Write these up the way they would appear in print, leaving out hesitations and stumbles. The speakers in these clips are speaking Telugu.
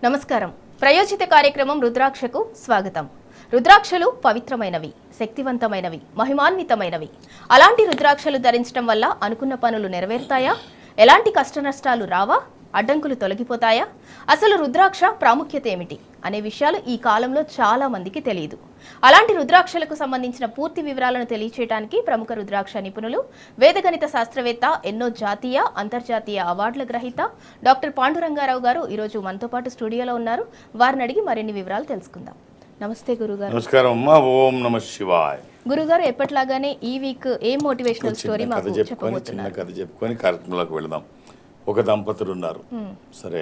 నమస్కారం. ప్రయోజిత కార్యక్రమం రుద్రాక్షకు స్వాగతం. రుద్రాక్షలు పవిత్రమైనవి, శక్తివంతమైనవి, మహిమాన్వితమైనవి. అలాంటి రుద్రాక్షలు ధరించడం వల్ల అనుకున్న పనులు నెరవేరుతాయా? ఎలాంటి కష్టనష్టాలు రావా? అడ్డంకులు తొలగిపోతాయా? అసలు రుద్రాక్ష ప్రాముఖ్యత ఏమిటి అనే విషయాలు ఈ కాలంలో చాలా మందికి తెలియదు. అలాంటి రుద్రాక్షలకు సంబంధించిన పూర్తి వివరాలను తెలియచేయడానికి ప్రముఖ రుద్రాక్ష నిపుణులు, వేదగణిత శాస్త్రవేత్త, ఎన్నో జాతీయ అంతర్జాతీయ అవార్డుల గ్రహీత డాక్టర్ పాండురంగారావు గారు ఈరోజు మనతో పాటు స్టూడియోలో ఉన్నారు. వారిని అడిగి మరిన్ని వివరాలు తెలుసుకుందాం. నమస్తే గురుగారు. నమస్కారం అమ్మా. ఓం నమ శివాయ. గురుగారు, ఎప్పటిలాగానే ఈ వీక్ ఏ మోటివేషనల్ స్టోరీ మాకు చెప్పబోతున్నారు? చిన్న కథ చెప్పుకొని కార్యక్రమంలోకి వెళదాం. ఒక దంపతులు ఉన్నారు. సరే,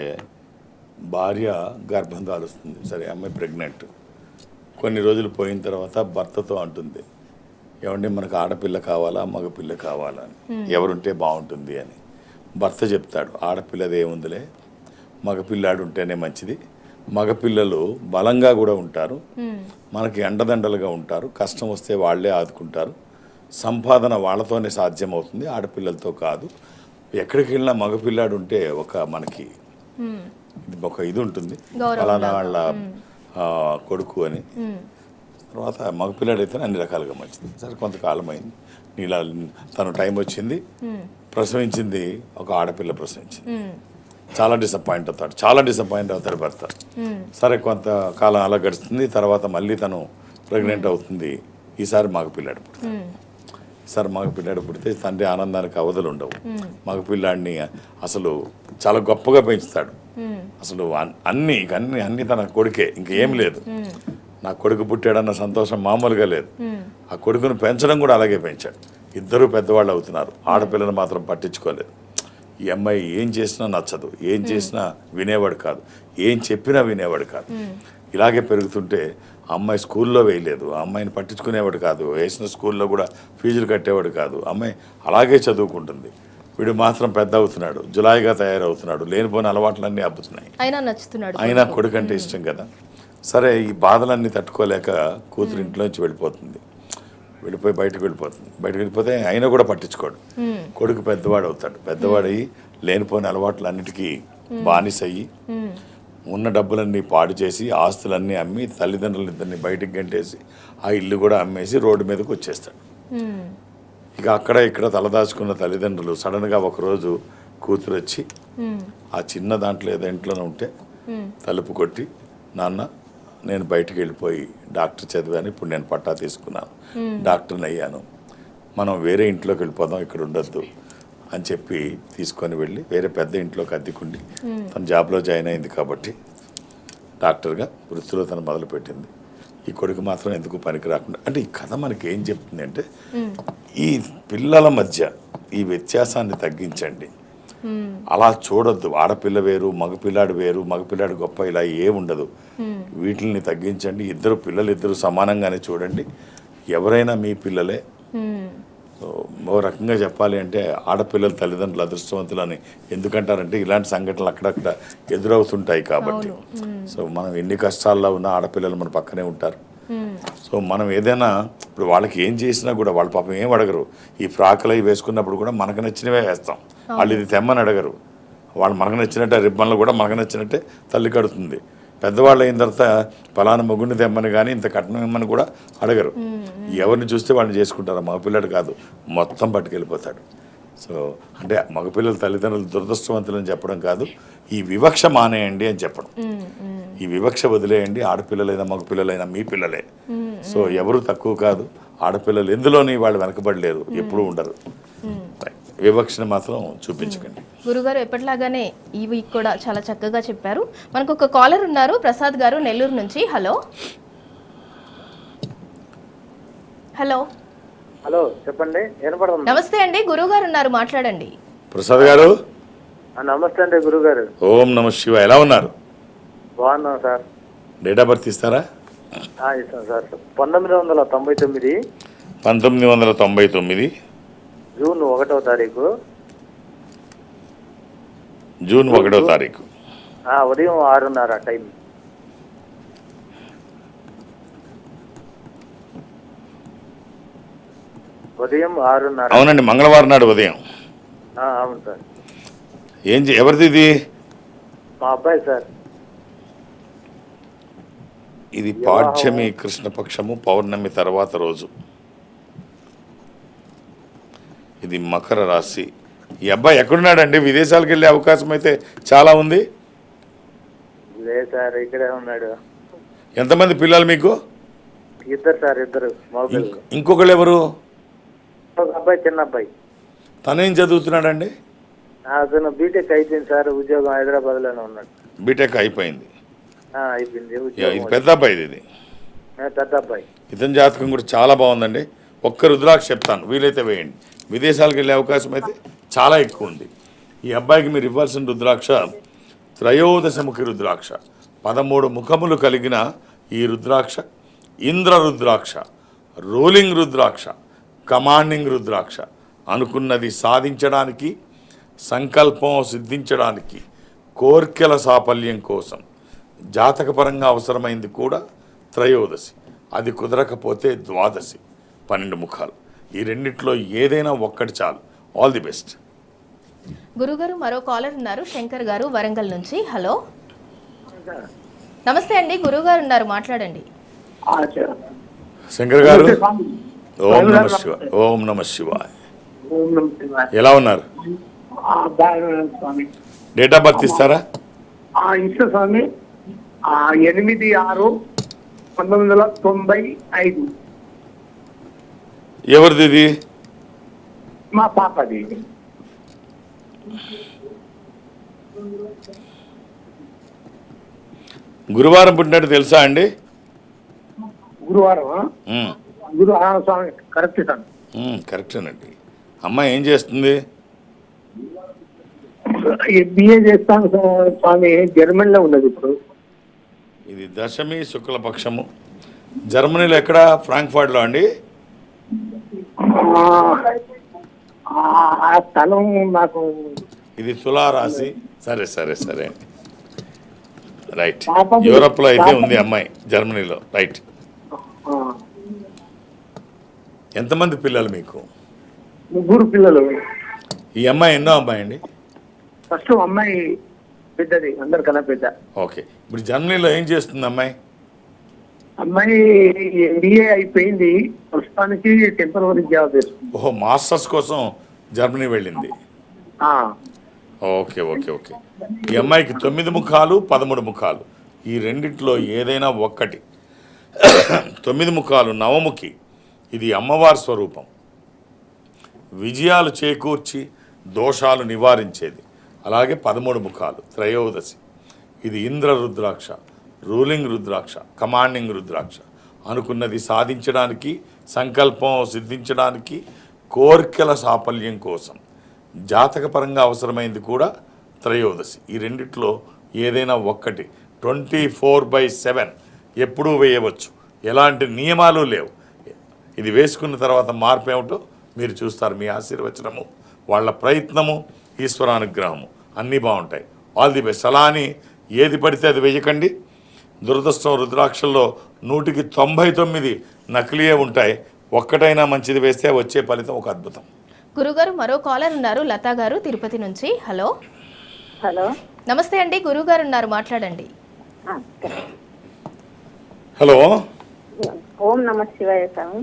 భార్య గర్భం దాలుస్తుంది. సరే, అమ్మాయి ప్రెగ్నెంట్. కొన్ని రోజులు పోయిన తర్వాత భర్తతో అంటుంది, ఏమంటే మనకు ఆడపిల్ల కావాలా మగపిల్ల కావాలా అని, ఎవరుంటే బాగుంటుంది అని. భర్త చెప్తాడు, ఆడపిల్లది ఏముందిలే, మగపిల్లాడు ఉంటేనే మంచిది. మగపిల్లలు బలంగా కూడా ఉంటారు, మనకి అండదండలుగా ఉంటారు, కష్టం వస్తే వాళ్లే ఆదుకుంటారు, సంపాదన వాళ్ళతోనే సాధ్యమవుతుంది, ఆడపిల్లలతో కాదు. ఎక్కడికి వెళ్ళినా మగపిల్లాడు ఉంటే మనకి ఒక ఇది ఉంటుంది, ఫలానా వాళ్ళ కొడుకు అని. తర్వాత మగపిల్లాడు అయితే అన్ని రకాలుగా మంచిది. సరే, కొంతకాలం అయింది, నీలా తను టైం వచ్చింది, ప్రసవించింది, ఒక ఆడపిల్ల ప్రసవించింది. చాలా డిసప్పాయింట్ అవుతాడు భర్త. సరే, కొంతకాలం అలా గడుస్తుంది. తర్వాత మళ్ళీ తను ప్రెగ్నెంట్ అవుతుంది. ఈసారి మగపిల్లాడు పుడతాడు. మగపిల్లాడు పుడితే తండ్రి ఆనందానికి అవధులు ఉండవు. మగపిల్లాడిని అసలు చాలా గొప్పగా పెంచుతాడు. అసలు అన్ని తన కొడుకే, ఇంకేం లేదు. నా కొడుకు పుట్టాడన్న సంతోషం మామూలుగా లేదు. ఆ కొడుకును పెంచడం కూడా అలాగే పెంచాడు. ఇద్దరు పెద్దవాళ్ళు అవుతున్నారు. ఆడపిల్లను మాత్రం పట్టించుకోలేదు. ఈ అమ్మాయి ఏం చేసినా నచ్చదు, ఏం చేసినా వినేవాడు కాదు, ఏం చెప్పినా వినేవాడు కాదు. ఇలాగే పెరుగుతుంటే అమ్మాయి స్కూల్లో వేయలేదు, ఆ అమ్మాయిని పట్టించుకునేవాడు కాదు, వేసిన స్కూల్లో కూడా ఫీజులు కట్టేవాడు కాదు. అమ్మాయి అలాగే చదువుకుంటుంది. వీడు మాత్రం పెద్ద అవుతున్నాడు, జులాయిగా తయారవుతున్నాడు, లేనిపోయిన అలవాట్లన్నీ అబ్బుతున్నాయి. అయినా కొడుకు అంటే ఇష్టం కదా. సరే, ఈ బాధలన్నీ తట్టుకోలేక కూతురు ఇంట్లోంచి వెళ్ళిపోతుంది. బయటకు వెళ్ళిపోతే అయినా కూడా పట్టించుకోడు. కొడుకు పెద్దవాడు అవుతాడు. పెద్దవాడయి లేనిపోయిన అలవాట్లు అన్నిటికీ బానిసయ్యి ఉన్న డబ్బులన్నీ పాడు చేసి, ఆస్తులన్నీ అమ్మి, తల్లిదండ్రులిద్దరిని బయటకు గంటేసి, ఆ ఇల్లు కూడా అమ్మేసి రోడ్డు మీదకి వచ్చేస్తాడు. ఇక అక్కడ ఇక్కడ తలదాచుకున్న తల్లిదండ్రులు సడన్గా ఒకరోజు కూతురు వచ్చి ఆ చిన్న దాంట్లో ఏదో ఇంట్లోనే ఉంటే తలుపు కొట్టి, నాన్న నేను బయటికి వెళ్ళిపోయి డాక్టర్ చదివాను, ఇప్పుడు నేను పట్టా తీసుకున్నాను, డాక్టర్ని అయ్యాను, మనం వేరే ఇంట్లోకి వెళ్ళిపోదాం, ఇక్కడ ఉండొద్దు అని చెప్పి తీసుకొని వెళ్ళి వేరే పెద్ద ఇంట్లోకి అద్దెకుండి తన జాబ్లో జాయిన్ అయింది కాబట్టి డాక్టర్గా వృత్తిలో తను మొదలుపెట్టింది. ఈ కొడుకు మాత్రం ఎందుకు పనికి రాకుండా. అంటే ఈ కథ మనకి ఏం చెప్తుంది అంటే, ఈ పిల్లల మధ్య ఈ వ్యత్యాసాన్ని తగ్గించండి. అలా చూడొద్దు. ఆడపిల్ల వేరు, మగపిల్లాడు వేరు, మగపిల్లాడు గొప్ప, ఇలా ఏముండదు. వీటిని తగ్గించండి. పిల్లలిద్దరూ సమానంగానే చూడండి. ఎవరైనా మీ పిల్లలే. ఓ రకంగా చెప్పాలి అంటే ఆడపిల్లల తల్లిదండ్రులు అదృష్టవంతులని ఎందుకంటారంటే, ఇలాంటి సంఘటనలు అక్కడక్కడ ఎదురవుతుంటాయి కాబట్టి. సో మనం ఎన్ని కష్టాల్లో ఉన్న ఆడపిల్లలు మన పక్కనే ఉంటారు. సో మనం ఏదైనా ఇప్పుడు వాళ్ళకి ఏం చేసినా కూడా వాళ్ళ పాపం ఏం అడగరు. ఈ ఫ్రాకులు అవి వేసుకున్నప్పుడు కూడా మనకు నచ్చినవే వేస్తాం. వాళ్ళు ఇది తెమ్మని అడగరు. వాళ్ళు మనకు నచ్చినట్టే రిబ్బన్లు కూడా మనకు నచ్చినట్టే తల్లి కడుతుంది. పెద్దవాళ్ళు అయిన తర్వాత ఫలానా మొగుడిని తెమ్మని కానీ ఇంత కట్నం ఇమ్మని కూడా అడగరు. ఎవరిని చూస్తే వాళ్ళని చేసుకుంటారు. మగపిల్లడు కాదు, మొత్తం పట్టుకెళ్ళిపోతాడు. సో అంటే మగపిల్లల తల్లిదండ్రులు దురదృష్టవంతులని చెప్పడం కాదు, ఈ వివక్ష మానేయండి అని చెప్పడం. ఈ వివక్ష వదిలేయండి. ఆడపిల్లలైనా మగపిల్లలైనా మీ పిల్లలే. సో ఎవరు తక్కువ కాదు. ఆడపిల్లలు ఎందులోని వాళ్ళు వెనకబడలేరు, ఎప్పుడూ ఉండరు. వివక్షను మాత్రం చూపించకండి. గురుగారు, ఎప్పటిలాగానే ఈ వీక్ కూడా చాలా చక్కగా చెప్పారు. మనకు ఒక కాలర్ ఉన్నారు, ప్రసాద్ గారు, నెల్లూరు నుంచి. హలో హలో హలో, చెప్పండి. నమస్తే అండి, గురువు గారు ఉన్నారు, మాట్లాడండి. ప్రసాద్ గారు. నమస్తే అండి గురుగారు. ఓం నమ శివ. ఎలా ఉన్నారు? బాగున్నాం సార్. డేట్ ఆఫ్ బర్త్ ఇస్తారా? ఇస్తాను సార్. 1999 జూన్ 1వ తారీఖు. జూన్ 1వ తారీఖు ఉదయం 6:30 టైం. ఉదయం 6:30. అవునండి, మంగళవారం నాడు ఉదయం. అవును సార్. ఎవరిది ఇది? మా అబ్బాయి సార్. ఇది పాడ్యమి కృష్ణపక్షము పౌర్ణమి తర్వాత రోజు. ఇది మకర రాశి. ఈ అబ్బాయి ఎక్కడున్నాడండి? విదేశాలకు వెళ్ళే అవకాశం అయితే చాలా ఉంది. లేదు సార్, ఇక్కడే ఉన్నాడు. ఎంతమంది పిల్లలు మీకు? ఇద్దరు సార్, ఇద్దరు మగపిల్లలు. ఇంకొకళ్ళు ఎవరు? ఒక అబ్బాయి, చిన్న అబ్బాయి. తనేం చదువుతున్నాడండి? అతను బీటెక్ అయిపోయింది సార్, ఉద్యోగం హైదరాబాద్ లోనే ఉన్నాడు. బీటెక్ అయిపోయింది. అయిపోయింది ఇది ఉద్యోగం. పెద్ద అబ్బాయి. ఇది పెద్ద అబ్బాయి. ఇతని జాతకం కూడా చాలా బాగుందండి. ఒక్క రుద్రాక్ష చెప్తాను, వీలైతే వేయండి. విదేశాలకు వెళ్ళే అవకాశం అయితే చాలా ఎక్కువ ఉంది. ఈ అబ్బాయికి మీరు ఇవ్వాల్సిన రుద్రాక్ష త్రయోదశముఖి రుద్రాక్ష. 13 ముఖములు కలిగిన ఈ రుద్రాక్ష ఇంద్ర రుద్రాక్ష, రూలింగ్ రుద్రాక్ష, కమాండింగ్ రుద్రాక్ష. అనుకున్నది సాధించడానికి, సంకల్పం సిద్ధించడానికి, కోర్కెల సాఫల్యం కోసం జాతకపరంగా అవసరమైంది కూడా త్రయోదశి. అది కుదరకపోతే ద్వాదశి, 12 ముఖాలు. ఈ రెండిట్లో ఏదైనా ఒక్కటి చాలు. All the best. గురుగారు మరో కాలర్ ఉన్నారు, శంకర్ గారు వరంగల్ నుంచి. హలో, నమస్తే అండి. గురుగారు ఉన్నారు, మాట్లాడండి. శంకర్ గారు, ఓం నమ శివాయ. ఓం నమ శివాయ. ఎలా ఉన్నారు? డేట్ ఆఫ్ బర్త్ ఇస్తారా? ఇస్తా స్వామి. 8/6/1995. ఎవరిది ఇది? మా పాపది. గురువారం పుట్టినట్టు తెలుసా అండి? గురువారం. స్వామి కరెక్ట్ సార్. కరెక్టేనండి. అమ్మాయి ఏం చేస్తుంది? బిఏ చేస్తాను స్వామి. జర్మనీలో ఉన్నది ఇప్పుడు. ఇది దశమి శుక్లపక్షము. జర్మనీలో ఎక్కడ? ఫ్రాంక్ఫర్ట్లో అండి. ఆ స్థలం నాకు. ఇది తులారాశి. సరే సరే సరే రైట్. యూరోప్లో అయితే ఉంది అమ్మాయి, జర్మనీలో. రైట్. ఎంతమంది పిల్లలు మీకు? 3 పిల్లలు. ఈ అమ్మాయి ఎన్నో అమ్మాయి అండి? ఫస్ట్ అమ్మాయి పెద్దది, అందరికన్నా పెద్ద. ఓకే. ఇప్పుడు జర్మనీలో ఏం చేస్తుంది అమ్మాయి? అమ్మాయి ఎంబీఏ అయిపోయింది, ప్రస్తుతానికి టెంపరరీ జాబ్ చేస్తుంది. ఓహో, మాస్టర్స్ కోసం జర్మనీ వెళ్ళింది. Okay okay okay. ఈ అమ్మాయికి 9 ముఖాలు, 13 ముఖాలు. ఈ రెండిట్లో ఏదైనా ఒక్కటి. 9 ముఖాలు నవముఖి. ఇది అమ్మవారి స్వరూపం. విజయాలు చేకూర్చి దోషాలు నివారించేది. అలాగే 13 ముఖాలు త్రయోదశి. ఇది ఇంద్ర రుద్రాక్ష, రూలింగ్ రుద్రాక్ష, కమాండింగ్ రుద్రాక్ష. అనుకున్నది సాధించడానికి, సంకల్పం సిద్ధించడానికి, కోర్కెల సాఫల్యం కోసం జాతకపరంగా అవసరమైంది కూడా త్రయోదశి. ఈ రెండిట్లో ఏదైనా ఒక్కటి 24/7 ఎప్పుడూ వేయవచ్చు. ఎలాంటి నియమాలు లేవు. ఇది వేసుకున్న తర్వాత మార్పు ఏమిటో మీరు చూస్తారు. మీ ఆశీర్వచనము, వాళ్ళ ప్రయత్నము, ఈశ్వరానుగ్రహము అన్నీ బాగుంటాయి. All the best. అలా అని ఏది పడితే అది వేయకండి. దురదృష్టం, రుద్రాక్షల్లో 100కి 99 నకిలీయే ఉంటాయి. ఒక్కటైనా మంచిది వేస్తే వచ్చే ఫలితం ఒక అద్భుతం. గురుగారు మరో కాలర్ ఉన్నారు, లతా గారు తిరుపతి నుంచి. హలో. హలో, నమస్తే అండి. గురుగారు ఉన్నారు, మాట్లాడండి. హలో. ఓం నమ శివాయ స్వామి.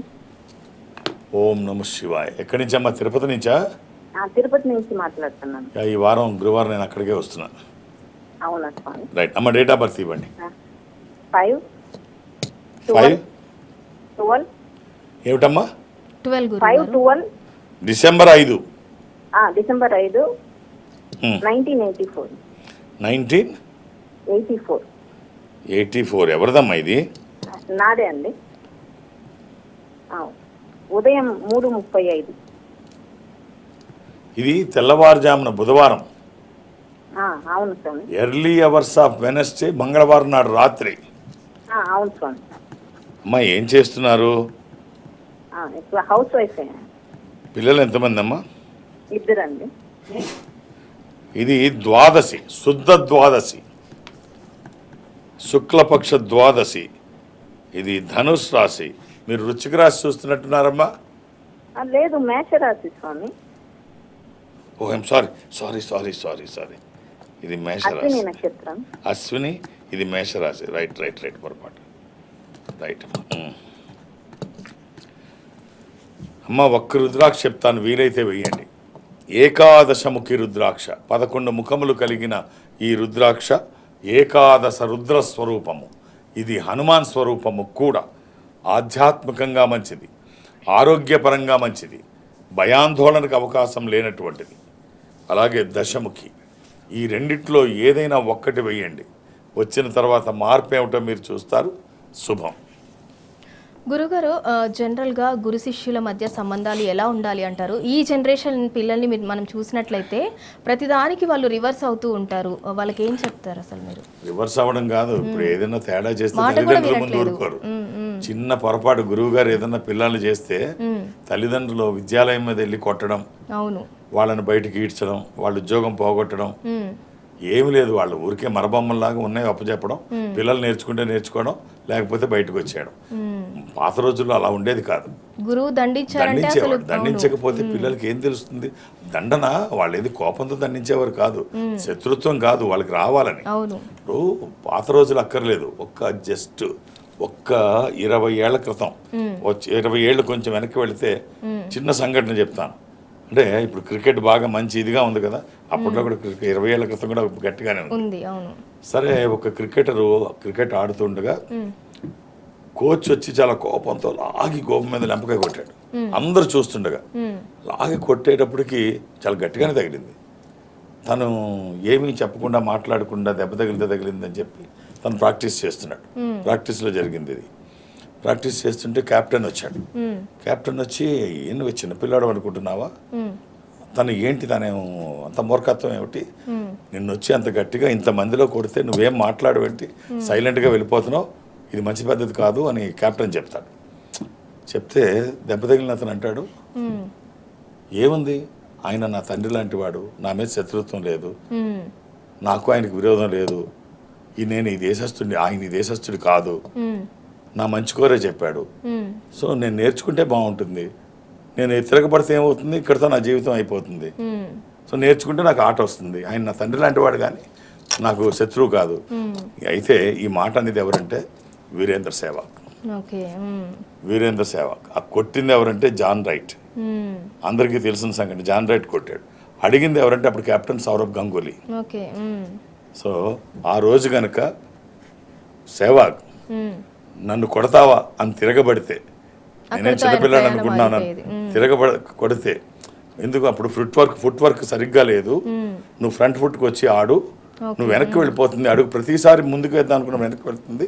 ఓం నమ శివాయ. ఎక్కడి నుంచి అమ్మా? తిరుపతి నుంచా? తిరుపతి నుంచి మాట్లాడుతున్నాను. ఈ వారం గురువారం నేను అక్కడికే వస్తున్నాను. అవునా స్వామి? రైట్ అమ్మ, డేట్ ఆఫ్ బర్త్ ఇవ్వండి. 5/12 ఏమిటమ్మా? 12 గురుగారు. 5/12 డిసెంబర్ 5. డిసెంబర్ 5, 1984. 1984. ఎవరిదమ్మా ఇది? నాదే అండి. ఉదయం 3:35. ఇది తెల్లవారుజామున బుధవారం. అవును స్వామి. ఎర్లీ అవర్స్ ఆఫ్ వెనస్డే, మంగళవారం నాడు రాత్రి. అవును స్వామి. అమ్మా ఏం చేస్తున్నారు? ఇప్పుడు హౌస్ వైఫ్. పిల్లలు ఎంతమంది అమ్మా? 2 అండి. ఇది ద్వాదశి, శుద్ధ ద్వాదశి, శుక్లపక్ష ద్వాదశి. ఇది ధనుస్ రాశి. మీరు వృశ్చిక రాశి చూస్తున్నట్టున్నారమ్మా? లేదు, మేషరాశి స్వామి. ఓ ఐఎమ్ సారీ. ఇది మేషరాశి. అశ్విని నక్షత్రం. అశ్విని, ఇది మేషరాశి. రైట్. పొరపాటు. రైట్. అమ్మ ఒక్క రుద్రాక్ష చెప్తాను, వీలైతే వెయ్యండి. ఏకాదశముఖి రుద్రాక్ష, 11 ముఖములు కలిగిన ఈ రుద్రాక్ష ఏకాదశ రుద్ర స్వరూపము. ఇది హనుమాన్ స్వరూపము కూడా. ఆధ్యాత్మికంగా మంచిది, ఆరోగ్యపరంగా మంచిది, భయాందోళనకు అవకాశం లేనటువంటిది. అలాగే దశముఖి, ఈ రెండిట్లో ఏదైనా ఒక్కటి వెయ్యండి. వచ్చిన తర్వాత మార్పు ఏమిటో మీరు చూస్తారు. శుభం. గురుగారు, జనరల్గా గురు శిష్యుల మధ్య సంబంధాలు ఎలా ఉండాలి అంటారు? ఈ జనరేషన్ పిల్లల్ని మనం చూసినట్లయితే ప్రతిదానికి వాళ్ళు రివర్స్ అవుతూ ఉంటారు. వాళ్ళకి ఏం చెప్తారు అసలు మీరు? రివర్స్ అవ్వడం కాదు, ఇప్పుడు ఏదైనా తేడా చేస్తే తల్లిదండ్రుల ముందు ఊరుకోరు. చిన్న పొరపాటు గురువు గారు ఏదైనా పిల్లల్ని చేస్తే తల్లిదండ్రులు విద్యాలయం మీద వెళ్ళి కొట్టడం, అవును, వాళ్ళని బయటికి ఈడ్చడం, వాళ్ళ ఉద్యోగం పోగొట్టడం ఏమి లేదు. వాళ్ళు ఊరికే మరబొమ్మల్లాగా ఉన్నాయి అప్పచెప్పడం, పిల్లలు నేర్చుకుంటే నేర్చుకోవడం, లేకపోతే బయటకు వచ్చేయడం. పాత రోజుల్లో అలా ఉండేది కాదు. గురువు దండించేవాడు. దండించకపోతే పిల్లలకి ఏం తెలుస్తుంది? దండన వాళ్ళు ఏది కోపంతో దండించేవారు కాదు, శత్రుత్వం కాదు, వాళ్ళకి రావాలని. ఇప్పుడు పాత రోజులు అక్కర్లేదు. జస్ట్ 20 ఏళ్ల క్రితం, 20 ఏళ్ళు కొంచెం వెనక్కి వెళితే చిన్న సంఘటన చెప్తాను. అంటే ఇప్పుడు క్రికెట్ బాగా మంచి ఇదిగా ఉంది కదా, అప్పట్లో కూడా 20 ఏళ్ల క్రితం కూడా గట్టిగానే ఉంది. సరే, ఒక క్రికెటరు క్రికెట్ ఆడుతుండగా కోచ్ వచ్చి చాలా కోపంతో లాగి గోపం మీద లెంపకాయ కొట్టాడు. అందరు చూస్తుండగా లాగి కొట్టేటప్పటికి చాలా గట్టిగానే తగిలింది. తను ఏమీ చెప్పకుండా మాట్లాడకుండా దెబ్బ తగిలిందని చెప్పి తను ప్రాక్టీస్ చేస్తున్నాడు. ప్రాక్టీస్లో జరిగింది ఇది. ప్రాక్టీస్ చేస్తుంటే కెప్టెన్ వచ్చాడు. కెప్టెన్ వచ్చి నువ్వు చిన్న పిల్లాడు అనుకుంటున్నావా, తను ఏంటి, తనేమో అంత మూర్ఖత్వం ఏమిటి, నిన్ను వచ్చి అంత గట్టిగా ఇంతమందిలో కొడితే నువ్వేం మాట్లాడవేంటి, సైలెంట్గా వెళ్ళిపోతున్నావు, ఇది మంచి పద్ధతి కాదు అని కెప్టెన్ చెప్తాడు. చెప్తే దెబ్బ తగిలిన అతను అంటాడు, ఏముంది, ఆయన నా తండ్రి లాంటి వాడు, నా మీద శత్రుత్వం లేదు, నాకు ఆయనకు విరోధం లేదు, నేను ఈ దేశస్తుడిని, ఆయన ఈ దేశస్తుడి కాదు, నా మంచి కోరే చెప్పాడు, సో నేను నేర్చుకుంటే బాగుంటుంది, నేను తిరగబడితే ఏమవుతుంది, ఇక్కడితో నా జీవితం అయిపోతుంది, సో నేర్చుకుంటే నాకు ఆట వస్తుంది, ఆయన నా తండ్రి లాంటి వాడు కానీ నాకు శత్రువు కాదు. అయితే ఈ మాట అనేది ఎవరంటే వీరేంద్ర సేవాగ్. వీరేంద్ర సేవాగ్. ఆ కొట్టింది ఎవరంటే జాన్ రైట్. అందరికీ తెలిసిన సంగతి, జాన్ రైట్ కొట్టాడు. అడిగింది ఎవరంటే అప్పుడు కెప్టెన్ సౌరవ్ గంగూలీ. సో ఆ రోజు కనుక సేవాగ్ నన్ను కొడతావా అని తిరగబడితే, నేనే చిన్నపిల్లాడు అనుకుంటున్నాను, కొడితే ఎందుకు, అప్పుడు ఫుట్ వర్క్ సరిగ్గా లేదు, నువ్వు ఫ్రంట్ ఫుట్కి వచ్చి ఆడు, నువ్వు వెనక్కి వెళ్ళిపోతుంది, అడుగు ప్రతిసారి ముందుకు వెళ్తాను అనుకున్నా వెనక్కి వెళ్తుంది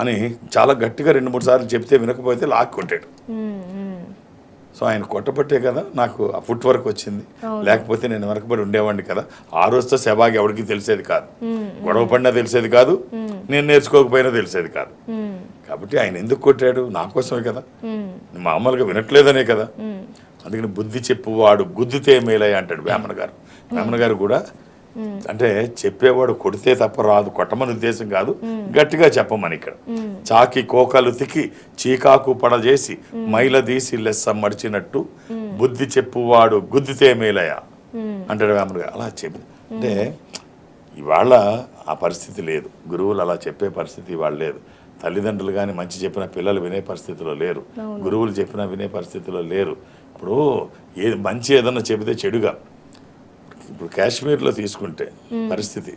అని చాలా గట్టిగా 2-3 సార్లు చెప్తే వినకపోతే లాక్ కొట్టాడు. సో ఆయన కొట్టబట్టే కదా నాకు ఆ ఫుట్ వర్క్ వచ్చింది, లేకపోతే నేను వెనకబడి ఉండేవాడిని కదా. ఆ రోజుతో సెవాగ్ ఎవరికి తెలిసేది కాదు, గొడవ పడినా తెలిసేది కాదు, నేను నేర్చుకోకపోయినా తెలిసేది కాదు. కాబట్టి ఆయన ఎందుకు కొట్టాడు, నా కోసమే కదా, మామూలుగా వినట్లేదనే కదా. అందుకని బుద్ధి చెప్పువాడు గుద్దితే మేలయ్య అంటాడు వేమన గారు. వేమన గారు కూడా అంటే చెప్పేవాడు కొడితే తప్ప రాదు, కొట్టమని ఉద్దేశం కాదు, గట్టిగా చెప్పమని. ఇక్కడ చాకి కోకలు తికి చీకాకు పడజేసి మైల తీసి లెస్స మడిచినట్టు బుద్ధి చెప్పువాడు గుద్దితే మేలయ్య అంటాడు వేమన గారు. అలా చెప్పి అంటే ఇవాళ ఆ పరిస్థితి లేదు, గురువులు అలా చెప్పే పరిస్థితి ఇవాళ లేదు. తల్లిదండ్రులు కానీ మంచి చెప్పిన పిల్లలు వినే పరిస్థితిలో లేరు, గురువులు చెప్పినా వినే పరిస్థితిలో లేరు. ఇప్పుడు మంచి ఏదన్నా చెబితే చెడుగా, ఇప్పుడు కాశ్మీర్లో తీసుకుంటే పరిస్థితి,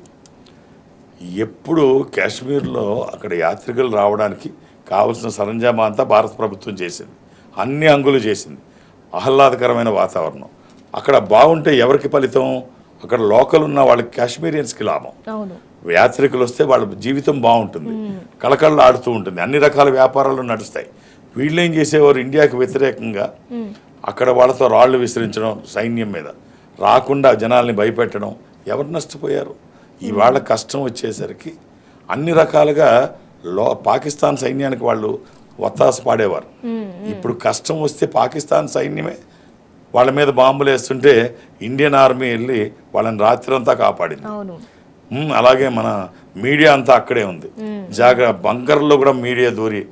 ఎప్పుడు కాశ్మీర్లో అక్కడ యాత్రికులు రావడానికి కావలసిన సరంజామా అంతా భారత ప్రభుత్వం చేసింది, అన్ని అంగులు చేసింది, ఆహ్లాదకరమైన వాతావరణం. అక్కడ బాగుంటే ఎవరికి ఫలితం, అక్కడ లోకల్ ఉన్న వాళ్ళకి కాశ్మీరియన్స్కి లాభం. యాత్రికులు వస్తే వాళ్ళ జీవితం బాగుంటుంది, కళకళలు ఆడుతూ ఉంటుంది, అన్ని రకాల వ్యాపారాలు నడుస్తాయి. వీళ్ళు ఏం చేసేవారు, ఇండియాకి వ్యతిరేకంగా అక్కడ వాళ్ళతో రాళ్లు విసిరించడం, సైన్యం మీద రాకుండా జనాల్ని భయపెట్టడం. ఎవరు నష్టపోయారు? ఇవాళ కష్టం వచ్చేసరికి అన్ని రకాలుగా పాకిస్తాన్ సైన్యానికి వాళ్ళు వత్తాసు పాడేవారు. ఇప్పుడు కష్టం వస్తే పాకిస్తాన్ సైన్యమే వాళ్ళ మీద బాంబులు వేస్తుంటే ఇండియన్ ఆర్మీ వెళ్ళి వాళ్ళని రాత్రంతా కాపాడింది. అలాగే మన మీడియా అంతా అక్కడే ఉంది, బంకర్లో కూడా మీడియా దూరి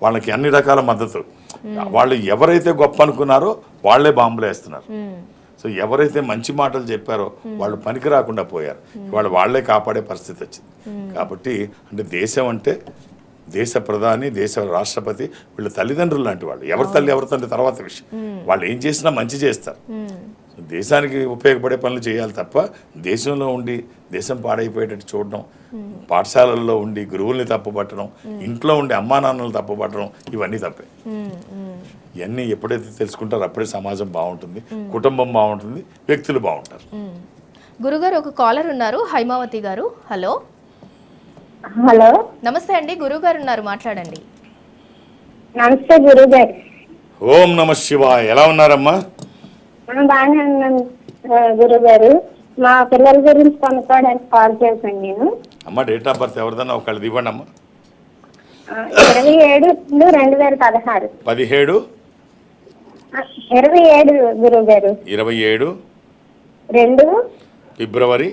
వాళ్ళకి అన్ని రకాల మద్దతు. వాళ్ళు ఎవరైతే గొప్ప అనుకున్నారో వాళ్ళే బాంబులు వేస్తున్నారు. సో ఎవరైతే మంచి మాటలు చెప్పారో వాళ్ళు పనికి రాకుండా పోయారు, వాళ్ళే కాపాడే పరిస్థితి వచ్చింది. కాబట్టి అంటే దేశం అంటే దేశ ప్రధాని, దేశ రాష్ట్రపతి వీళ్ళ తల్లిదండ్రులు లాంటి వాళ్ళు. ఎవరి తల్లి ఎవరి తండ్రి తర్వాత విషయం. వాళ్ళు ఏం చేసినా మంచి చేస్తారు. దేశానికి ఉపయోగపడే పనులు చేయాలి తప్ప దేశంలో ఉండి దేశం పాడైపోయేటట్టు చూడడం, పాఠశాలల్లో ఉండి గురువుల్ని తప్పుపట్టడం, ఇంట్లో ఉండి అమ్మా నాన్నలు తప్పుపట్టడం, ఇవన్నీ తప్పే. ఇవన్నీ ఎప్పుడైతే తెలుసుకుంటారో అప్పుడే సమాజం బాగుంటుంది, కుటుంబం బాగుంటుంది, వ్యక్తులు బాగుంటారు. గురుగారు ఒక కాలర్ ఉన్నారు, హైమావతి గారు. హలో హలో, నమస్తే అండి, గురువు గారు ఉన్నారు, మాట్లాడండి. నమస్తే గురుగారు. ఓం నమ శివాయ. ఎలా ఉన్నారమ్మా? బాగానే ఉన్నాను గురుగారు. మా పిల్లల గురించి కొనుక్కోవడానికి కాల్ చేశాను నేను. అమ్మ డేట్ ఆఫ్ బర్త్ ఎవరిదన్నా ఒకళ్ళది ఇవ్వండి అమ్మా. 27/2016. 17 27 గురుగారు. 27 2 ఫిబ్రవరి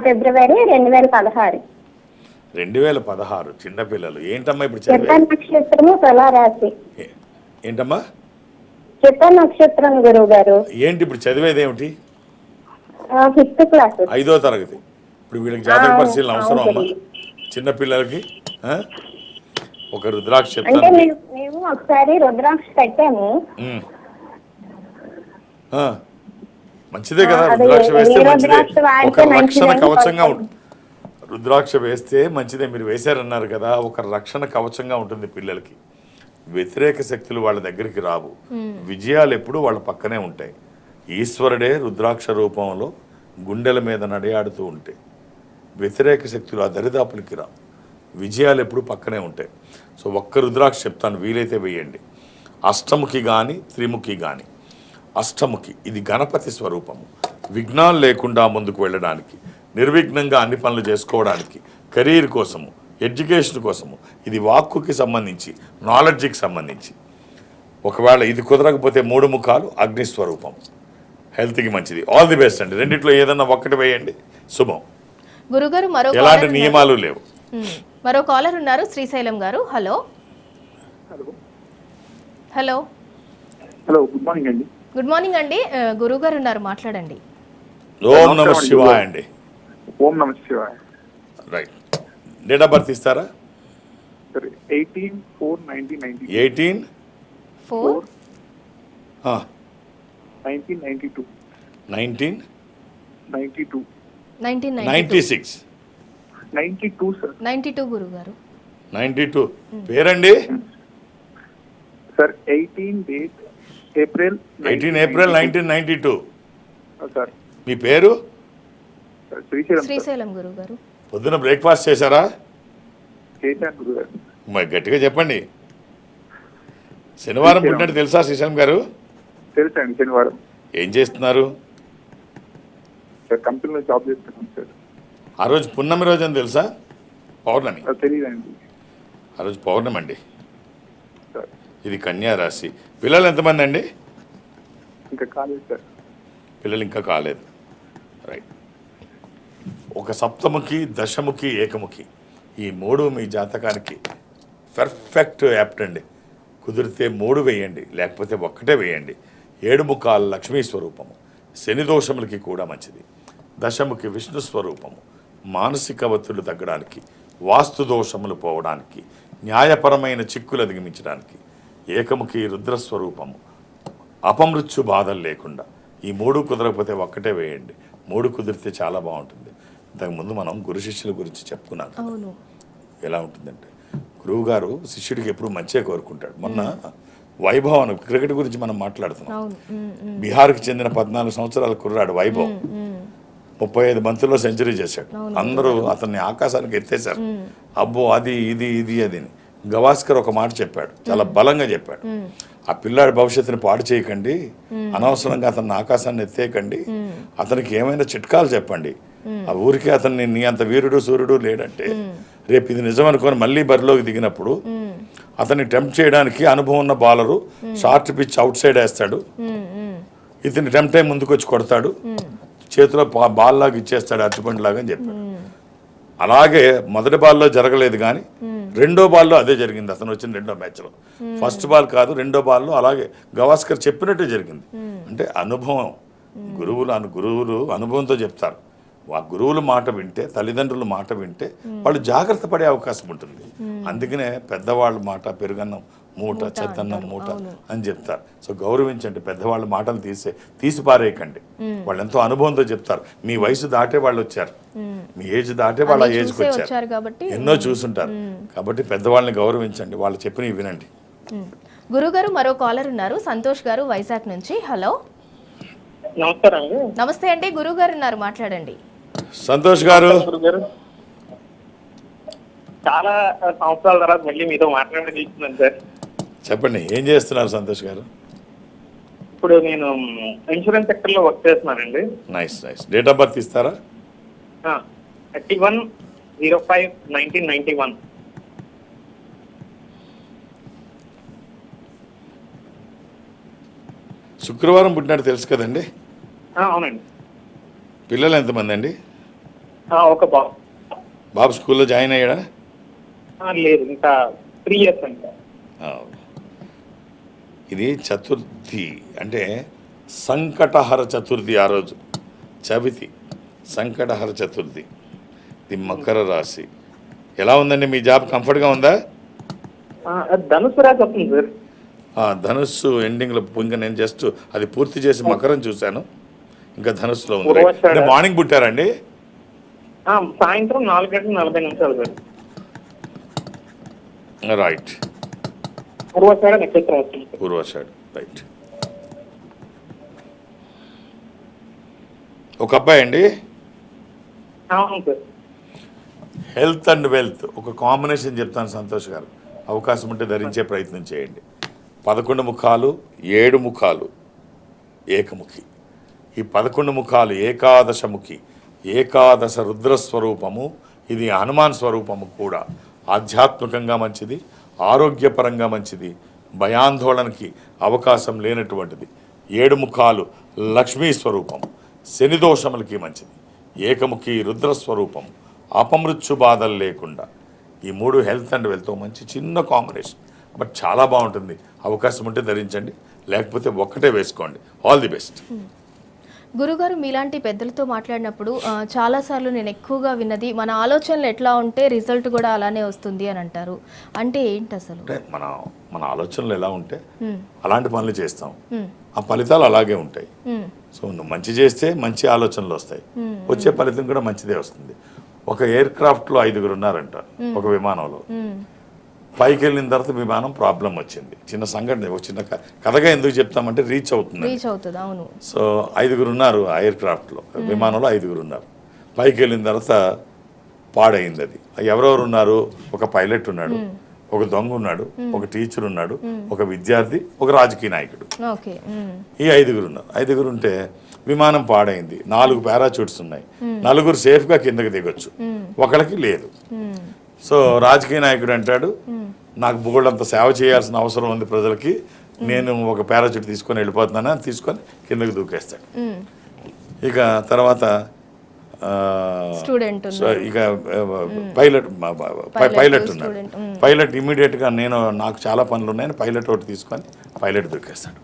ఫిబ్రవరి 2016. 2016. చిన్నపిల్లలు ఏంటమ్మా ఇప్పుడు చిత్త చదివే? నక్షత్రము తులారాశి. ఏంటమ్మా చిత్త నక్షత్రం గురువు గారు. ఏంటి ఇప్పుడు చదివేది ఏమిటి? 5th class. 5వ తరగతి. ఇప్పుడు వీళ్ళకి జాతక పరిశీలన అవసరం అమ్మా చిన్నపిల్లలకి? ఒక రుద్రాక్ష అంటే చెప్తాను. మేము ఒకసారి రుద్రాక్ష పెట్టాము. మంచిదే కదా, అది రుద్రాక్ష వేస్తే ఏ మంచిదే, రుద్రాక్ష వాడితే ఒక రక్షణ మంచిదని కవచంగా కొంచెం. ఉంటుంది. రుద్రాక్ష వేస్తే మంచిదే, మీరు వేశారన్నారు కదా, ఒక రక్షణ కవచంగా ఉంటుంది పిల్లలకి. వ్యతిరేక శక్తులు వాళ్ళ దగ్గరికి రావు, విజయాలు ఎప్పుడు వాళ్ళ పక్కనే ఉంటాయి. ఈశ్వరుడే రుద్రాక్ష రూపంలో గుండెల మీద నడయాడుతూ ఉంటే వ్యతిరేక శక్తులు ఆ దరిదాపులకి రావు, విజయాలు ఎప్పుడు పక్కనే ఉంటాయి. సో ఒక్క రుద్రాక్ష చెప్తాను, వీలైతే వేయండి. అష్టముఖి కానీ త్రిముఖి కానీ. అష్టముఖి ఇది గణపతి స్వరూపము, విఘ్నాలు లేకుండా ముందుకు వెళ్ళడానికి, నిర్విఘ్నంగా అన్ని పనులు చేసుకోవడానికి, కెరీర్ కోసము, ఎడ్యుకేషన్ కోసము. ఇది వాక్కుకి సంబంధించి, నాలెడ్జ్కి సంబంధించి. ఒకవేళ ఇది కుదరకపోతే 3 ముఖాలు అగ్నిస్వరూపం, హెల్త్కి మంచిది. ఆల్ ది బెస్ట్ అండి. రెండిట్లో ఏదన్నా ఒక్కటి వేయండి, శుభం. గురుగారు మరో ఎలాంటి caller ఉన్నారు. నియమాలు లేవు. మరో కాలర్ ఉన్నారు, శ్రీశైలం గారు. Hello hello hello, good morning అండి. గుడ్ మార్నింగ్ అండి, గురువు గారు ఉన్నారు, మాట్లాడండి. ఓం నమ శివాయ అండి. ఓం నమ శివాయ. రైట్, డేట్ ఆఫ్ బర్త్ ఇస్తారా? సరే, 18/4/1992. 18/4 1992. 1992 1992 92 సార్. 92 గురువు గారు. 92 పేరండి? Sir 18 date April 18 April 1992. Sir. మీ పేరు? శ్రీశైలం సార్. శ్రీశైలం గురువు గారు. పొద్దున బ్రేక్ఫాస్ట్ చేశారా? చేశాను గురుగారు. మరి గట్టిగా చెప్పండి. శనివారం పుట్టినట్టు తెలుసా శ్రీశైలం గారు? తెలుసండి, శనివారం. ఏం చేస్తున్నారు? సార్ కంపెనీలో జాబ్ చేస్తున్నాను సార్. ఆ రోజు పున్నమి రోజు అని తెలుసా? పౌర్ణమి. అది తెలియదండి ఆ రోజు పౌర్ణమి అండి. సార్. ఇది కన్యా రాశి. పిల్లలు ఎంతమంది అండి? ఇంకా కాలేదు సార్. పిల్లలు ఇంకా కాలేదు. రైట్. ఒక సప్తముఖి, దశముఖి, ఏకముఖి, ఈ 3 మీ జాతకానికి పర్ఫెక్ట్ యాప్ట్ అండి. కుదిరితే 3 వేయండి, లేకపోతే 1 వేయండి. 7 ముఖాలు లక్ష్మీ స్వరూపము, శని దోషములకి కూడా మంచిది. దశముఖి విష్ణు స్వరూపము, మానసిక ఒత్తిళ్లు తగ్గడానికి, వాస్తు దోషములు పోవడానికి, న్యాయపరమైన చిక్కులు అధిగమించడానికి. ఏకముఖి రుద్రస్వరూపము, అపమృత్యు బాధలు లేకుండా. ఈ 3 కుదరకపోతే 1 వేయండి. 3 కుదిరితే చాలా బాగుంటుంది. ఇంతకుముందు మనం గురు శిష్యుల గురించి చెప్పుకున్నాం. అవును. ఎలా ఉంటుందంటే గురువు గారు శిష్యుడికి ఎప్పుడు మంచిగా కోరుకుంటాడు. మొన్న వైభవ్ క్రికెట్ గురించి మనం మాట్లాడుతున్నాం. అవును. బీహార్కి చెందిన 14 సంవత్సరాల కుర్రాడు వైభవ్ 35 బంతుల్లో సెంచరీ చేశాడు. అందరూ అతన్ని ఆకాశానికి ఎత్తేశారు. అబ్బో అది ఇది ఇది అది. గవాస్కర్ ఒక మాట చెప్పాడు, చాలా బలంగా చెప్పాడు. ఆ పిల్లాడి భవిష్యత్తుని పాడు చేయకండి, అనవసరంగా అతన్ని ఆకాశాన్ని ఎత్తేయకండి, అతనికి ఏమైనా చిట్కాలు చెప్పండి. ఆ ఊరికే అతన్ని నీ అంత వీరుడు సూర్యుడు లేడంటే రేపు ఇది నిజం అనుకొని మళ్ళీ బరిలోకి దిగినప్పుడు అతన్ని టెంప్ట్ చేయడానికి అనుభవం ఉన్న బాలరు షార్ట్ పిచ్ అవుట్ సైడ్ వేస్తాడు, ఇతని టెంప్ట్ అయి ముందుకు వచ్చి కొడతాడు, చేతిలో బాల్ లాగా ఇచ్చేస్తాడు అరటిపండు లాగా అని చెప్పాడు. అలాగే మొదటి బాల్లో జరగలేదు కానీ 2వ బాల్లో అదే జరిగింది. అతను వచ్చిన 2వ మ్యాచ్లో ఫస్ట్ బాల్ కాదు 2వ బాల్లో అలాగే గవాస్కర్ చెప్పినట్టే జరిగింది. అంటే అనుభవం, గురువులు అనుభవంతో చెప్తారు. ఆ గురువుల మాట వింటే, తల్లిదండ్రుల మాట వింటే వాళ్ళు జాగ్రత్త పడే అవకాశం ఉంటుంది. అందుకనే పెద్దవాళ్ళ మాట పెరుగన్నం మూట, చెత్తన్నం మూట అని చెప్తారు. సో గౌరవించండి, పెద్దవాళ్ళ మాటలు తీసి పారేయకండి. వాళ్ళు ఎంతో అనుభవంతో చెప్తారు. మీ వయసు దాటే వాళ్ళు వచ్చారు, మీ ఏజ్ దాటే వాళ్ళ ఏజ్కి వచ్చారు కాబట్టి ఎన్నో చూసుంటారు. కాబట్టి పెద్దవాళ్ళని గౌరవించండి, వాళ్ళు చెప్పినవి వినండి. గురుగారు మరో కాలర్ ఉన్నారు, సంతోష్ గారు వైజాగ్ నుంచి. హలో, నమస్కారం అండి. నమస్తే అండి, గురువు గారు ఉన్నారు, మాట్లాడండి. సంతోష్ గారు, గురుగారు, చాలా సంవత్సరాల తర్వాత మళ్ళీ మీతో మాట్లాడగలుగుతున్నాను సార్. చెప్పండి, ఏం చేస్తున్నారు సంతోష్ గారు? ఇప్పుడు నేను ఇన్సూరెన్స్ సెక్టర్ లో వర్క్ చేస్తున్నానండి. Nice nice. Date of birth ఇస్తారా? 31/05/1991. శుక్రవారం పుట్టినట్టు తెలుసు కదండి. అవునండి. పిల్లలు ఎంతమంది అండి? ఒక బాబు. బాబు స్కూల్లో జాయిన్ అయ్యాడా? లేదు, ఇంకా 3 years అండి. ఇది చతుర్థి అంటే సంకటహర చతుర్థి. ఆ రోజు చవితి, సంకటహర చతుర్థి. ఇది మకర రాశి. ఎలా ఉందండి మీ జాబ్? కంఫర్ట్గా ఉందా? ధనుసు రాశి వస్తుంది సార్. ధనుస్సు ఎండింగ్లో ఇంకా నేను జస్ట్ అది పూర్తి చేసి మకరం చూశాను, ఇంకా ధనుస్సులో ఉంది. మార్నింగ్ పుట్టారండి? సాయంత్రం 4:40 సార్. రైట్. పూర్వాషాఢ నక్షత్రం వస్తుంది. పూర్వాషాఢ, రైట్. ఒక అబ్బాయి అండి. అవును సార్. హెల్త్ అండ్ వెల్త్ ఒక కాంబినేషన్ చెప్తాను సంతోష్ గారు, అవకాశం ఉంటే ధరించే ప్రయత్నం చేయండి. 11 ముఖాలు, 7 ముఖాలు, ఏకముఖి. ఈ 11 ముఖాలు ఏకాదశముఖి, ఏకాదశ రుద్రస్వరూపము. ఇది హనుమాన్ స్వరూపము కూడా. ఆధ్యాత్మికంగా మంచిది, ఆరోగ్యపరంగా మంచిది, భయాందోళనకి అవకాశం లేనటువంటిది. 7 ముఖాలు లక్ష్మీ స్వరూపము, శని దోషములకి మంచిది. ఏకముఖి రుద్రస్వరూపం, అపమృత్యు బాధలు లేకుండా. ఈ 3 హెల్త్ అండ్ వెల్త్ మంచి చిన్న కాంబినేషన్, బట్ చాలా బాగుంటుంది. అవకాశం ఉంటే ధరించండి, లేకపోతే ఒక్కటే వేసుకోండి. All the best. గురుగారు, మీలాంటి పెద్దలతో మాట్లాడినప్పుడు చాలాసార్లు నేను ఎక్కువగా విన్నది, మన ఆలోచనలు ఎట్లా ఉంటే రిజల్ట్ కూడా అలానే వస్తుంది అని అంటారు. అంటే ఏంటి అసలు? అంటే మన ఆలోచనలు ఎలా ఉంటే అలాంటి పనులు చేస్తాం, ఆ ఫలితాలు అలాగే ఉంటాయి. సో నువ్వు మంచి చేస్తే మంచి ఆలోచనలు వస్తాయి, వచ్చే ఫలితం కూడా మంచిదే వస్తుంది. ఒక ఎయిర్ క్రాఫ్ట్లో 5 ఉన్నారంట ఒక విమానంలో. పైకి వెళ్ళిన తర్వాత విమానం ప్రాబ్లం వచ్చింది. చిన్న సంఘటన, ఒక చిన్న కథగా ఎందుకు చెప్తామంటే రీచ్ అవుతుంది. అవును. సో 5 ఉన్నారు ఆ ఎయిర్ క్రాఫ్ట్లో, విమానంలో 5 ఉన్నారు. పైకి వెళ్ళిన తర్వాత పాడైంది అది. ఎవరెవరు ఉన్నారు? ఒక పైలట్ ఉన్నాడు, ఒక దొంగ ఉన్నాడు, ఒక టీచర్ ఉన్నాడు, ఒక విద్యార్థి, ఒక రాజకీయ నాయకుడు. ఈ 5 ఉన్నారు. 5 ఉంటే విమానం పాడైంది. 4 పారాచూట్స్ ఉన్నాయి. 4 సేఫ్గా కిందకి దిగొచ్చు, ఒకళ్ళకి లేదు. సో రాజకీయ నాయకుడు అంటాడు, నాకు బోల్డంత సేవ చేయాల్సిన అవసరం ఉంది ప్రజలకి, నేను ఒక పారాచూట్ తీసుకొని వెళ్ళిపోతున్నాను అని తీసుకొని కిందకి దూకేస్తాడు. ఇక తర్వాత ఇక పైలట్ ఉన్నాడు. పైలట్ ఇమీడియట్గా నాకు చాలా పనులు ఉన్నాయని పైలట్ ఒకటి తీసుకొని పైలట్ దూకేస్తాడు.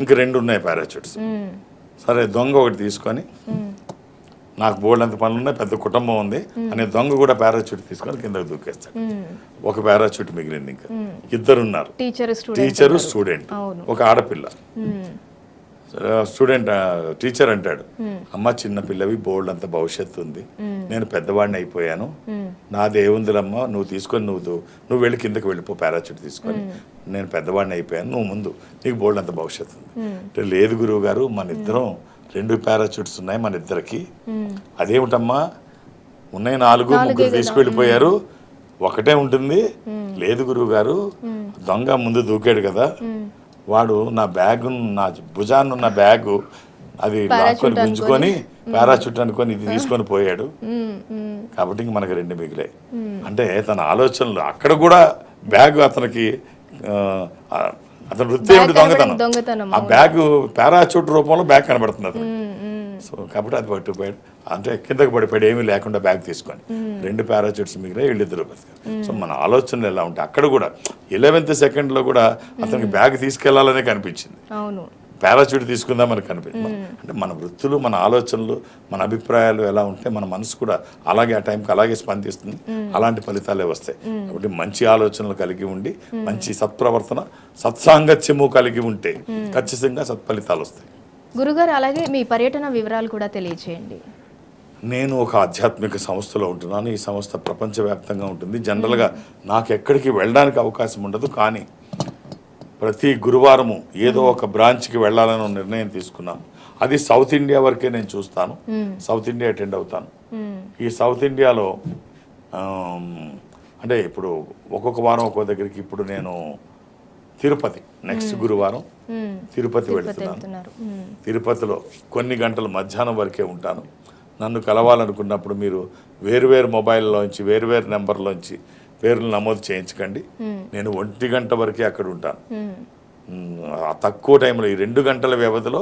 ఇంక 2 ఉన్నాయి పారాచూట్స్. సరే దొంగ ఒకటి తీసుకొని, నాకు బోల్డ్ అంత పనులు ఉన్నాయి, పెద్ద కుటుంబం ఉంది అనే దొంగ కూడా పారాచూట్ తీసుకొని కిందకి దూకేస్తాడు. ఒక పారాచూట్ మిగిలింది. ఇంకా 2 ఉన్నారు, టీచరు స్టూడెంట్, ఒక ఆడపిల్ల. టీచర్ అంటాడు, అమ్మ చిన్న పిల్లవి, బోల్డ్ అంత భవిష్యత్తు ఉంది, నేను పెద్దవాడిని అయిపోయాను, నాదేముందిలమ్మా, నువ్వు తీసుకొని నువ్వు వెళ్ళి కిందకి వెళ్ళిపో పారాచూట్ తీసుకొని, నేను పెద్దవాడిని అయిపోయాను, నువ్వు ముందు, నీకు బోల్డ్ అంత భవిష్యత్తు ఉంది. అంటే లేదు గురువు గారు, మన ఇద్దరం 2 పారాచూట్స్ ఉన్నాయి మన ఇద్దరికి. అదేమిటమ్మా, ఉన్నాయి 4, 3 తీసుకెళ్ళిపోయారు, ఒకటే ఉంటుంది. లేదు గురువు గారు, దొంగ ముందు దూకాడు కదా, వాడు నా బ్యాగ్, నా భుజాన్నున్న బ్యాగు అది లాక్కొని గుంజుకొని పారాచూట్ అనుకొని ఇది తీసుకొని పోయాడు, కాబట్టి ఇంక మనకు 2 మిగిలాయి. అంటే తన ఆలోచనలు అక్కడ కూడా బ్యాగ్ అతనికి, అతని వృత్తి ఏమిటి? దొంగతనం. ఆ బ్యాగ్ పారాచూట్ రూపంలో బ్యాగ్ కనబడుతుంది అతను. సో కాబట్టి అది పట్టుకుపోయాడు, అంటే కిందకి పడిపోయాడు ఏమీ లేకుండా బ్యాగ్ తీసుకొని. 2 పారాచూట్స్ మిగిలిన వీళ్ళిద్దరు బతికారు. సో మన ఆలోచనలు ఎలా ఉంటాయి? అక్కడ కూడా 11th సెకండ్లో కూడా అతనికి బ్యాగ్ తీసుకెళ్లాలనే కనిపించింది. పారాచూట్ తీసుకుందాం మనకు కనిపిస్తుంది. అంటే మన వృత్తులు, మన ఆలోచనలు, మన అభిప్రాయాలు ఎలా ఉంటే మన మనసు కూడా అలాగే ఆ టైంకి అలాగే స్పందిస్తుంది. అలాంటి ఫలితాలే వస్తాయి. కాబట్టి మంచి ఆలోచనలు కలిగి ఉండి మంచి సత్ప్రవర్తన, సత్సాంగత్యము కలిగి ఉంటే ఖచ్చితంగా సత్ఫలితాలు వస్తాయి. గురుగారు, అలాగే మీ పర్యటన వివరాలు కూడా తెలియజేయండి. నేను ఒక ఆధ్యాత్మిక సంస్థలో ఉంటున్నాను. ఈ సంస్థ ప్రపంచవ్యాప్తంగా ఉంటుంది. జనరల్గా నాకు ఎక్కడికి వెళ్ళడానికి అవకాశం ఉండదు, కానీ ప్రతి గురువారము ఏదో ఒక బ్రాంచ్కి వెళ్ళాలని నిర్ణయం తీసుకున్నాను. అది సౌత్ ఇండియా వరకే నేను చూస్తాను. సౌత్ ఇండియా అటెండ్ అవుతాను. ఈ సౌత్ ఇండియాలో అంటే ఇప్పుడు ఒక్కొక్క వారం ఒక్కొక్క దగ్గరికి, ఇప్పుడు నేను తిరుపతి నెక్స్ట్ గురువారం తిరుపతి వెళ్తున్నాను. తిరుపతిలో కొన్ని గంటలు మధ్యాహ్నం వరకే ఉంటాను. నన్ను కలవాలనుకున్నప్పుడు మీరు వేరువేరు మొబైల్లోంచి వేరువేరు నెంబర్లోంచి పేర్లు నమోదు చేయించకండి. నేను 1 గంట వరకే అక్కడ ఉంటాను. ఆ తక్కువ టైంలో ఈ 2 గంటల వ్యవధిలో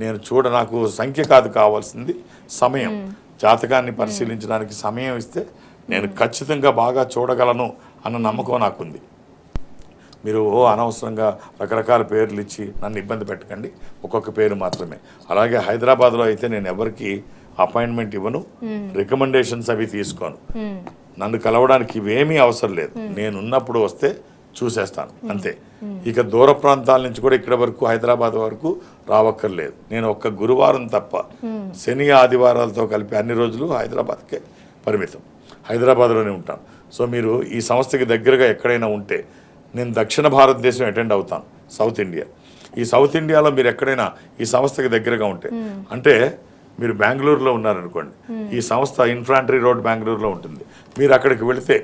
నేను నాకు సంఖ్య కాదు కావాల్సింది, సమయం. జాతకాన్ని పరిశీలించడానికి సమయం ఇస్తే నేను ఖచ్చితంగా బాగా చూడగలను అన్న నమ్మకం నాకుంది. మీరు అనవసరంగా రకరకాల పేర్లు ఇచ్చి నన్ను ఇబ్బంది పెట్టకండి. ఒక్కొక్క పేరు మాత్రమే. అలాగే హైదరాబాద్లో అయితే నేను ఎవరికి అపాయింట్మెంట్ ఇవ్వను, రికమెండేషన్స్ అవి తీసుకోను. నన్ను కలవడానికి ఇవేమీ అవసరం లేదు. నేను ఉన్నప్పుడు వస్తే చూసేస్తాను అంతే. ఇక దూర ప్రాంతాల నుంచి కూడా ఇక్కడ వరకు హైదరాబాద్ వరకు రావక్కర్లేదు. నేను ఒక్క గురువారం తప్ప శని ఆదివారాలతో కలిపి అన్ని రోజులు హైదరాబాద్కే పరిమితం. హైదరాబాద్లోనే ఉంటాను. సో మీరు ఈ సంస్థకి దగ్గరగా ఎక్కడైనా ఉంటే నేను దక్షిణ భారతదేశం అటెండ్ అవుతాను, సౌత్ ఇండియా. ఈ సౌత్ ఇండియాలో మీరు ఎక్కడైనా ఈ సంస్థకి దగ్గరగా ఉంటే, అంటే మీరు బెంగళూరులో ఉన్నారనుకోండి, ఈ సంస్థ ఇన్ఫాంట్రీ రోడ్ బెంగళూరులో ఉంటుంది. మీరు అక్కడికి వెళితే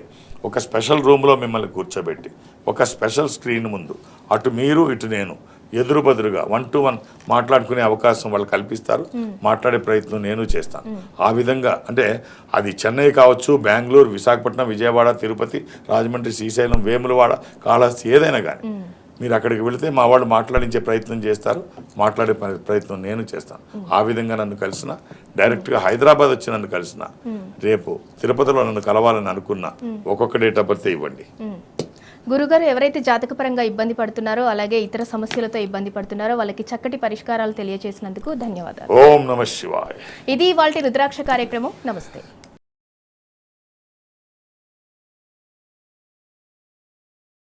ఒక స్పెషల్ రూమ్లో మిమ్మల్ని కూర్చోబెట్టి ఒక స్పెషల్ స్క్రీన్ ముందు అటు మీరు ఇటు నేను ఎదురు బదురుగా 1-to-1 మాట్లాడుకునే అవకాశం వాళ్ళు కల్పిస్తారు. మాట్లాడే ప్రయత్నం నేను చేస్తాను. ఆ విధంగా అంటే అది చెన్నై కావచ్చు, బెంగళూరు, విశాఖపట్నం, విజయవాడ, తిరుపతి, రాజమండ్రి, శ్రీశైలం, వేములవాడ, కాళహస్తి, ఏదైనా కానీ మీరు అక్కడికి వెళితే మా వాళ్ళు మాట్లాడించే ప్రయత్నం చేస్తారు. మాట్లాడే ప్రయత్నం నేను చేస్తాను. ఆ విధంగా నన్ను కలిసిన, డైరెక్ట్గా హైదరాబాద్ వచ్చి నన్ను కలిసిన, రేపు తిరుపతిలో నన్ను కలవాలని అనుకున్నా ఒక్కొక్క డేట్ ఆఫ్ బర్త్ ఇవ్వండి. గురుగారు, ఎవరైతే జాతకపరంగా ఇబ్బంది పడుతున్నారో అలాగే ఇతర సమస్యలతో ఇబ్బంది పడుతున్నారో వాళ్ళకి చక్కటి పరిష్కారాలు తెలియజేసినందుకు ధన్యవాదాలు. ఓం నమః శివాయ. ఇది ఇవాల్టి రుద్రాక్ష కార్యక్రమం. నమస్తే.